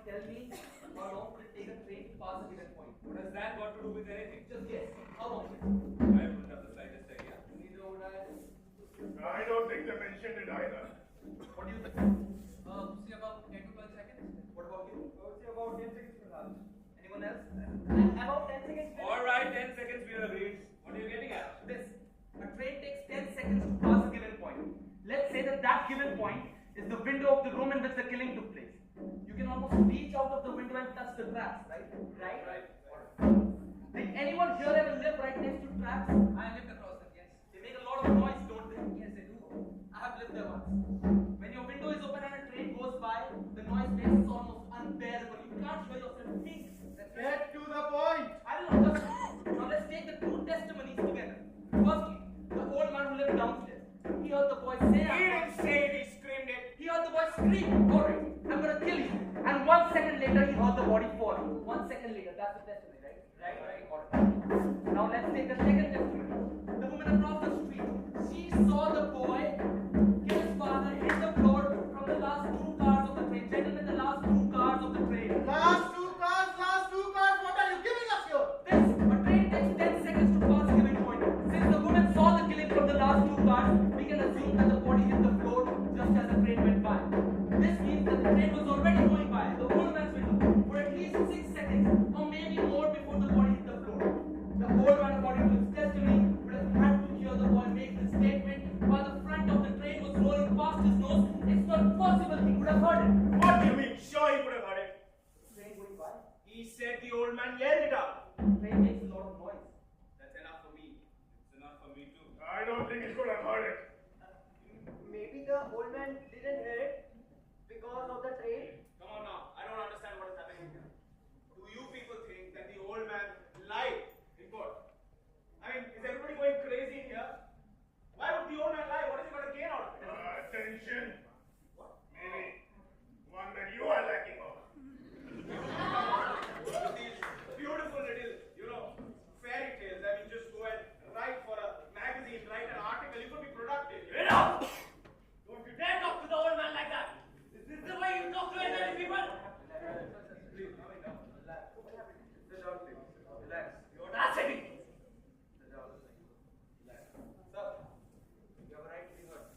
tell me how long will it take a train to pass a given point? What has that got to do with anything? Just guess. How long? I wouldn't have the slightest idea. Neither would I. I don't think they mentioned it either. What do you think? Say about 10 to 12 seconds. What about you? I would say about 10 seconds perhaps. Anyone else? About 10 seconds. Alright, 10 seconds we are agreed. What are you getting at? This. A train takes 10 seconds to pass a given point. Let's say that given point is the window of the room in which the killing took place. You can almost reach out of the window and touch the tracks, right? Right. Did anyone here ever live right next to tracks? I lived across them, yes. They make a lot of noise, don't they? Yes, they do. I have lived there once. When your window is open and a train goes by, the noise makes it almost unbearable. You can't hear yourself think. Get to the point! I don't know, just now let's take the two testimonies together. Firstly, the old man who lived downstairs. He heard the boy say, He didn't say it, he screamed it. He heard the boy scream, alright, I'm gonna kill you. And 1 second later, he heard the body fall. 1 second later, that's the testimony, right? Right. Alright. Now let's take the second testimony. The woman across the street. She saw the boy kill his father, hit the floor from the last two cars of the train. Gentlemen, the last two cars of the train. Last two cars, what are you giving us here? This, a train takes 10 seconds to pass a given point. Since the woman saw the killing from the last two cars, we can assume that the body hit the floor just as the train went by. This means that the train was already going by the old man's window for at least 6 seconds or maybe more before the body hit the floor. The old man, according to his testimony, would have had to hear the boy make this statement while the front of the train was rolling past his nose. It's not possible he could have heard it. What do you mean? Sure he could have heard it. Train going by. He said the old man yelled it out. Train makes a lot of noise. That's enough for me. It's enough for me too. I don't think he could have heard it. Maybe the old man didn't hear it because of the train. Come on now, I don't understand what is happening here. Do you people think that the old man lied in court? I mean, is everybody going crazy in here? Why would the old man lie? What is he going to gain out of it? Attention. What? Maybe one that you are lacking of. With these beautiful little, fairy tales, I mean, just go and write for a magazine, write an article, you could be productive. Enough! Don't you dare talk to the old man like that! Is this the way you talk to elderly people? Please, relax. Sit down, please. Relax. The audacity! Sit down. Relax. Sir, you have a right to be heard.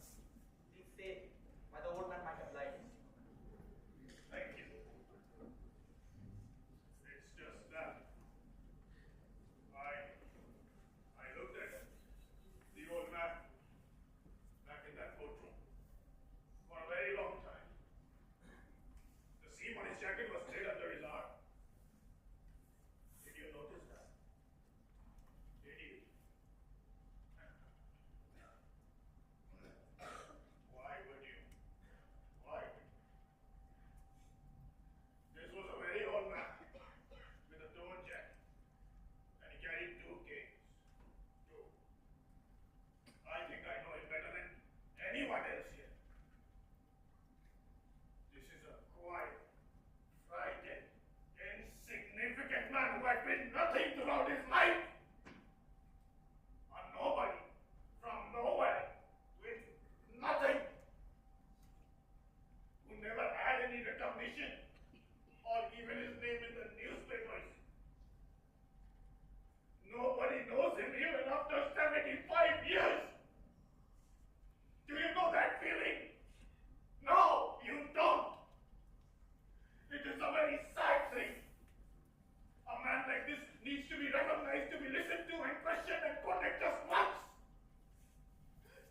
Please say why the old man might have lied. Thank you. It's just that. I looked at the old man back in that courtroom for a very long time. The seam on his jacket was straight under his arm. Did you notice that? Did you? Why would you? Why? This was a very old man with a torn jacket, and he carried 2 canes. 2. I think I know him better than anyone else here. This is a quiet, frightened, insignificant man who had been nothing throughout his life. A nobody from nowhere with nothing. Who never had any recognition or even his name in the newspapers. Nobody knows him even after 75 years. Do you know that feeling? No, you don't. It is a very sad thing. A man like this needs to be recognized, to be listened to and questioned and quoted just once.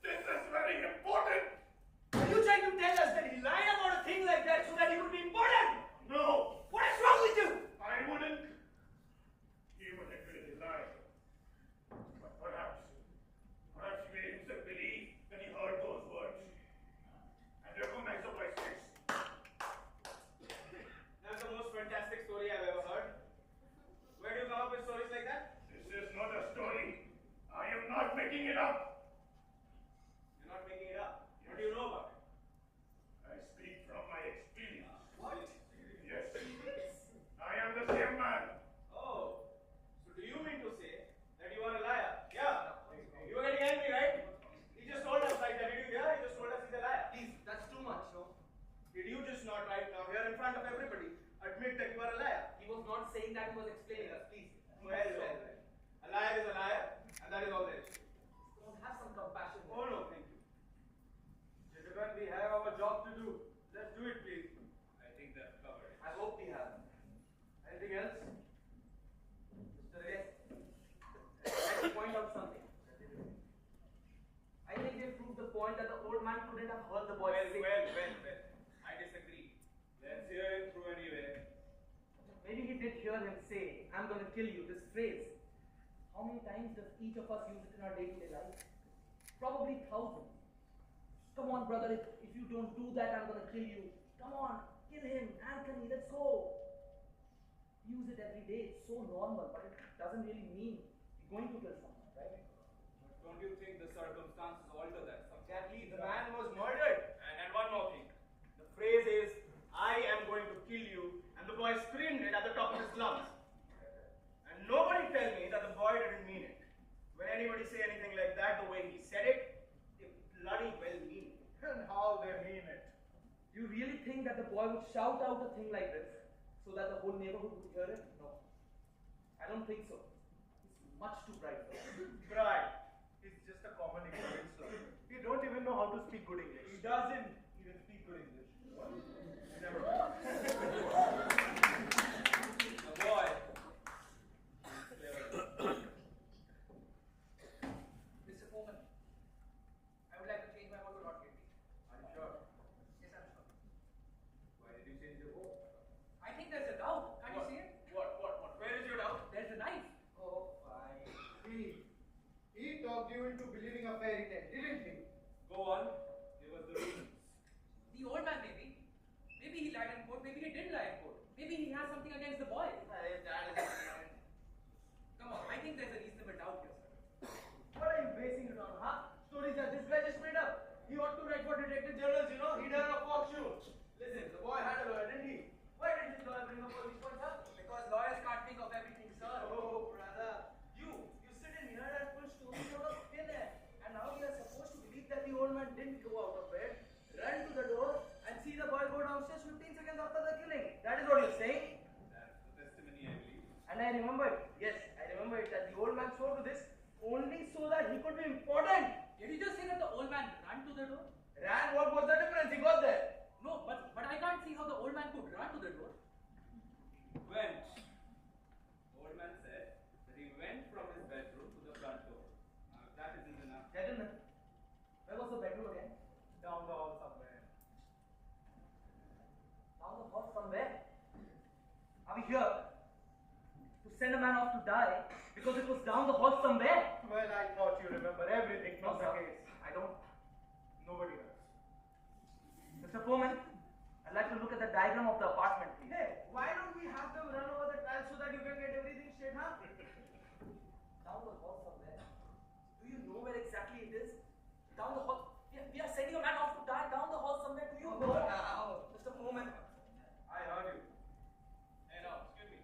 This is very important. Are you trying to tell us that he lied about a thing like that so that he would be important? No, What is wrong with you? I wouldn't. He wouldn't really lie. But perhaps he made himself believe that he heard those words and recognized the voices. That's the most fantastic story I've ever heard. Where do you come up with stories like that? This is not a story. I am not making it up. You're not making it up. What do you know about it? I speak from my experience. What? Yes. I am the same man. Oh, so do you mean to say that you are a liar? Yeah. You were getting angry, right? He just told us like that. Did you hear? He just told us he's a liar. Please, that's too much, no? Did you just not right now, here in front of everybody, Admit that you are a liar. He was not saying that, he was explaining us, please. Well. A liar is a liar, and that is all there is. Don't have some compassion. Oh no, thank you. Gentlemen, we have our job to do. Let's do it, please. I think that's covered. I hope we have. Anything else? Mr. Yes. Let me point out something. I think they proved the point that the old man couldn't have heard the boy say. Well. I disagree. Let's hear it through anyway. Maybe he did hear him say, I'm gonna kill you, this phrase. How many times does each of us use it in our day-to-day life? Probably thousands. Come on, brother, if you don't do that, I'm gonna kill you. Come on, kill him, Anthony, let's go. Use it every day, it's so normal, but it doesn't really mean you're going to kill someone, right? Don't you think the circumstances alter that? Exactly. The man was murdered. And one more thing. The phrase is, I am going to kill you, and the boy screamed it at the top of his lungs. And nobody tell me that the boy didn't mean it. When anybody say anything like that, the way he said it, they bloody well mean it. And how they mean it. You really think that the boy would shout out a thing like this so that the whole neighborhood would hear it? No. I don't think so. He's much too bright for that. Pride. It's just a common ignorance. He don't even know how to speak good English. He doesn't even speak good English. Never A mind. boy. Mr. Foreman, I would like to change my vote to not guilty. Are you sure? Yes, I'm sure. Why did you change your vote? I think there's a doubt. Can't you see it? What? Where is your doubt? There's a knife. Oh, fine. He talked you into believing a fairy tale, didn't he? Go on. Give us the reasons. The old man, maybe. Maybe he lied in court. Maybe he didn't lie in court. Maybe he has something against the boy. Come on, I think there's a reasonable doubt here, sir. What are you basing it on, huh? Stories that this guy just made up. He ought to write for detective journals, you know. He done a fox shoot. Listen, the boy had a lawyer, didn't he? Why did his lawyer bring up all these points up? Because lawyers can't think of everything, sir. Oh, brother. You sit in here and pull stories out of thin air. And now we are supposed to believe that the old man didn't go out of bed, run to the door, and see the boy go downstairs 15 seconds after the killing. That is what you're saying? That's the testimony, I believe. And I remember it. Yes, I remember it that the old man swore to this only so that he could be important. Did you just say that the old man ran to the door? Ran, what was the difference? He got there. No, but I can't see how the old man could run to the door. Went. Old man said that he went from his bedroom to the front door. Now, if that isn't enough. Gentlemen, where was the bedroom again? Down the hall somewhere. Down the hall somewhere. Are we here to send a man off to die because it was down the hall somewhere? Well, I thought you remember everything No, from the sir. case. I don't. Nobody does. Mr. Foreman, I'd like to look at the diagram of the apartment, please. Hey, why don't we have them run over the tiles so that you can get everything straight, huh? Down the hall somewhere. Do you know where exactly it is? Down the hall. We are sending a man off to die down the hall somewhere. Do you know? Mr. Foreman. I heard you. Hey, now, excuse me.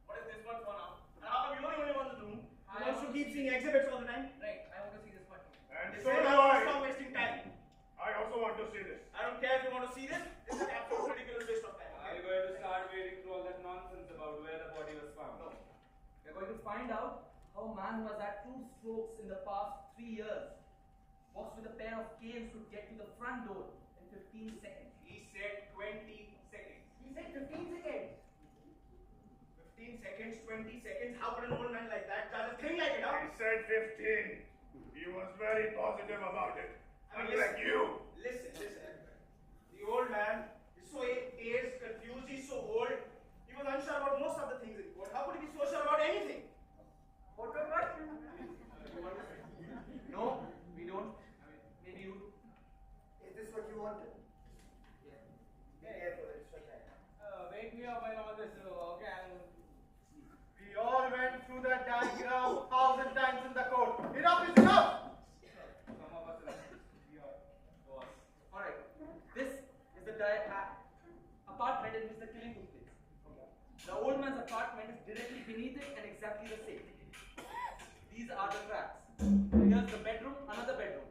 What is this one for now? And how come you're the only one in the room? You also keep seeing exhibits all the time? Right, I want to see this one. And They so say do now, I. stop wasting time. I also want to see this. I don't care if you want to see this. This is an absolute ridiculous waste of time. Are you going to start wading through all that nonsense about where the body was found? No. We're going to find out how a man who has had 2 strokes in the past 3 years walks with a pair of canes could get to the front door in 15 seconds. He said 20 seconds. He said 15 seconds. 15 seconds, 20 seconds. How could an old man like that does a thing like it, huh? He said 15. He was very positive about it. I mean, Unlike you. Listen. The old man is so aged, confused, he's so old. He was unsure about most of the things in court. How could he be so sure about anything? What? No, we don't. Maybe you. Is this what you wanted? Yeah. Wake me up when all this, okay? We all went through that diagram 1,000 times in the court. Enough is enough! Some of us we are boss. Alright, this is the apartment in which the killing took place. The old man's apartment is directly beneath it and exactly the same. These are the cracks. Here's the bedroom, another bedroom.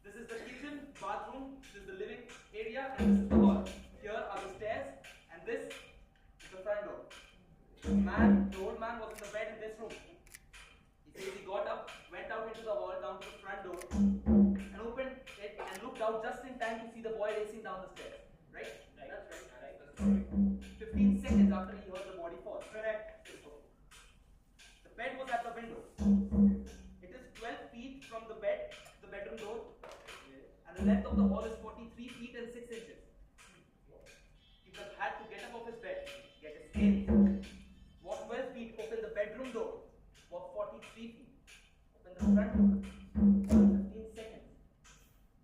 This is the kitchen, bathroom, this is the living area, and this is the hall. Here are the stairs, and this is the The old man was in the bed in this room. He says he got up, went out into the hall, down to the front door, and opened it and looked out just in time to see the boy racing down the stairs. Right? That's right. I like the story. 15 seconds after he heard the body fall. Correct. The bed was at the window. It is 12 feet from the bed to the bedroom door, and the length of the hall is 43 feet and 6 inches. He would have had to get up off his bed, get his in, walk 12 feet, open the bedroom door, walk 43 feet, open the front door, 15 seconds.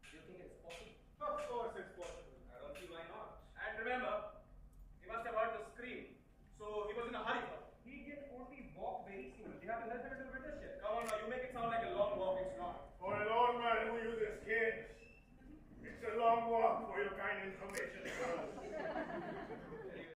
Do you think it's possible? Of course it's possible. I don't see why not. And remember, he must have heard the scream, so he was in a hurry. He can only walk very slowly. They have to help him into the witness chair. Come on now, you make it sound like a long walk. It's not. For an old man who uses canes, it's a long walk for your kind information.